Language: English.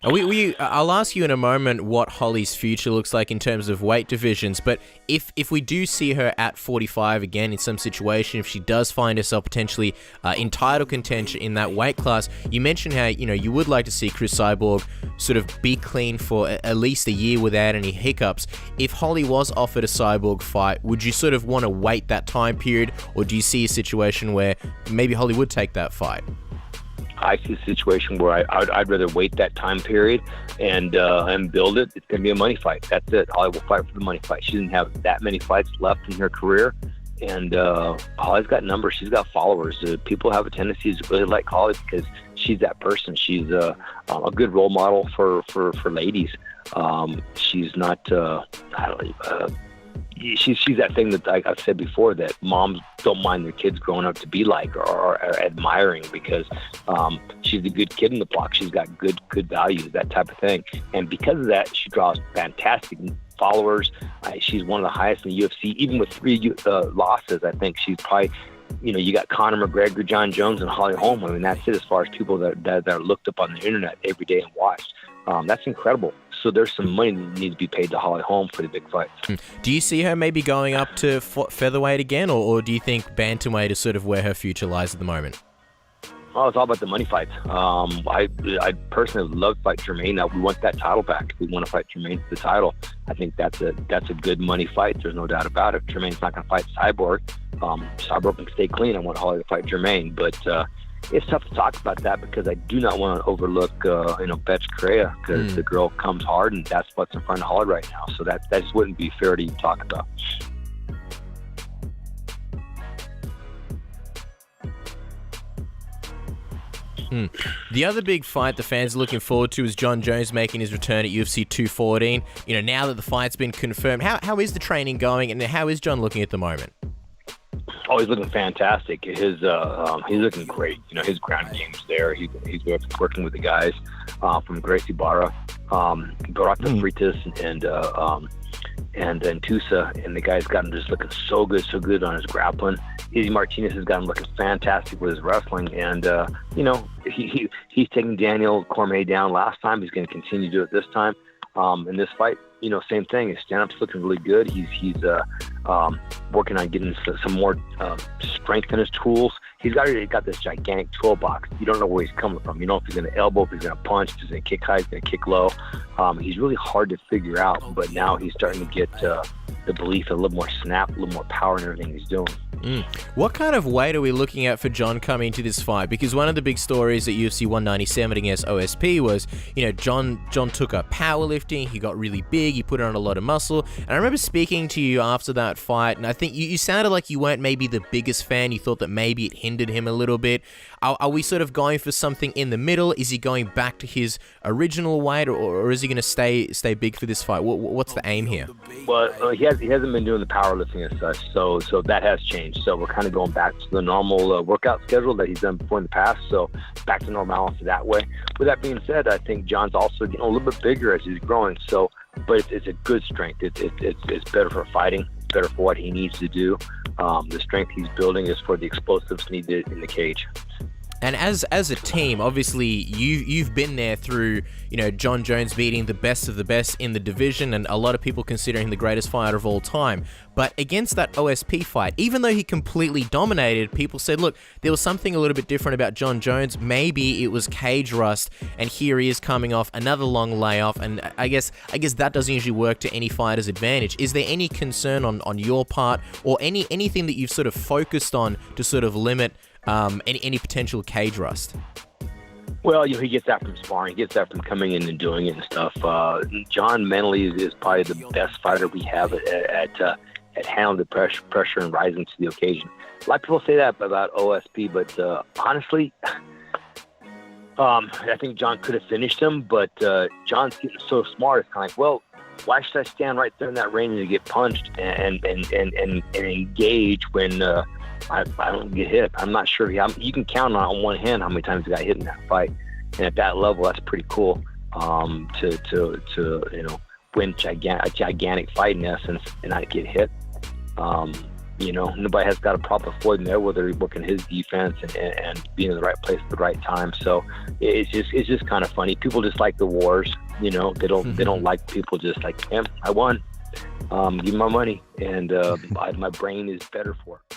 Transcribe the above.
I'll ask you in a moment what Holly's future looks like in terms of weight divisions, but if we do see her at 45 again in some situation, if she does find herself potentially in title contention in that weight class, you mentioned how, you would like to see Chris Cyborg sort of be clean for at least a year without any hiccups. If Holly was offered a Cyborg fight, would you sort of want to wait that time period, or do you see a situation where maybe Holly would take that fight? I see a situation where I'd rather wait that time period and build it. It's going to be a money fight. That's it. Holly will fight for the money fight. She doesn't have that many fights left in her career, and Holly's got numbers. She's got followers. People have a tendency to really like Holly because she's that person. She's a good role model for ladies. She's not she's that thing that I've said before, that moms don't mind their kids growing up to be like or admiring, because she's a good kid in the block. She's got good values, that type of thing. And because of that, she draws fantastic followers. She's one of the highest in the UFC, even with 3 losses. I think she's probably, you got Conor McGregor, Jon Jones, and Holly Holm. I mean, that's it as far as people that are looked up on the internet every day and watched. That's incredible. So there's some money that needs to be paid to Holly Holm for the big fights. Do you see her maybe going up to featherweight again, or do you think bantamweight is sort of where her future lies at the moment? Oh, it's all about the money fights. I personally would love to fight Jermaine. Now, we want that title back. We want to fight Jermaine for the title. I think that's a good money fight. There's no doubt about it. Jermaine's not going to fight Cyborg. Cyborg can stay clean. I want Holly to fight Jermaine, but it's tough to talk about that because I do not want to overlook, Betch Correa, because the girl comes hard, and that's what's in front of Holly right now. So that just wouldn't be fair to even talk about. The other big fight the fans are looking forward to is Jon Jones making his return at UFC 214. Now that the fight's been confirmed, how is the training going, and how is Jon looking at the moment? Oh, he's looking fantastic. He's looking great. His ground game's there. He's working with the guys from Gracie Barra, Barata Freitas, and then Tusa, and the guys got him just looking so good on his grappling. Izzy Martinez has got him looking fantastic with his wrestling, and he's taking Daniel Cormier down last time. He's going to continue to do it this time. In this fight, same thing. His stand-up's looking really good. He's working on getting some more strength in his tools. He's got this gigantic toolbox. You don't know where he's coming from. You know if he's going to elbow, if he's going to punch, if he's going to kick high, if he's going to kick low. He's really hard to figure out, but now he's starting to get the belief, a little more snap, a little more power in everything he's doing. What kind of weight are we looking at for Jon coming into this fight? Because one of the big stories at UFC 197 against OSP was, Jon took up powerlifting. He got really big. He put on a lot of muscle. And I remember speaking to you after that fight, and I think you sounded like you weren't maybe the biggest fan. You thought that maybe it hindered him a little bit. Are we sort of going for something in the middle? Is he going back to his original weight, or is he going to stay big for this fight? What's the aim here? Well, he hasn't been doing the powerlifting as such, so that has changed. So we're kind of going back to the normal workout schedule that he's done before in the past. So back to normality that way. With that being said, I think Jon's also getting a little bit bigger as he's growing. So, but it's a good strength. It's better for fighting, better for what he needs to do. The strength he's building is for the explosives needed in the cage. And as a team, obviously you've been there through, Jon Jones beating the best of the best in the division, and a lot of people consider him the greatest fighter of all time. But against that OSP fight, even though he completely dominated, people said, look, there was something a little bit different about Jon Jones. Maybe it was cage rust, and here he is coming off another long layoff, and I guess that doesn't usually work to any fighter's advantage. Is there any concern on your part, or anything that you've sort of focused on to sort of limit any potential cage rust? Well, he gets that from sparring. He gets that from coming in and doing it and stuff. Jon mentally is probably the best fighter we have at handling the pressure and rising to the occasion. A lot of people say that about OSP, but honestly, I think Jon could have finished him, but Jon's getting so smart. It's kind of like, well, why should I stand right there in that range and get punched and engage when I don't get hit? I'm not sure. You can count on one hand how many times he got hit in that fight, and at that level, that's pretty cool. To win a gigantic fight in essence and not get hit. Nobody has got a problem with Floyd Mayweather working his defense and being in the right place at the right time. So it's just kind of funny. People just like the wars. They don't like people just like, I won. Give me my money, and my brain is better for it.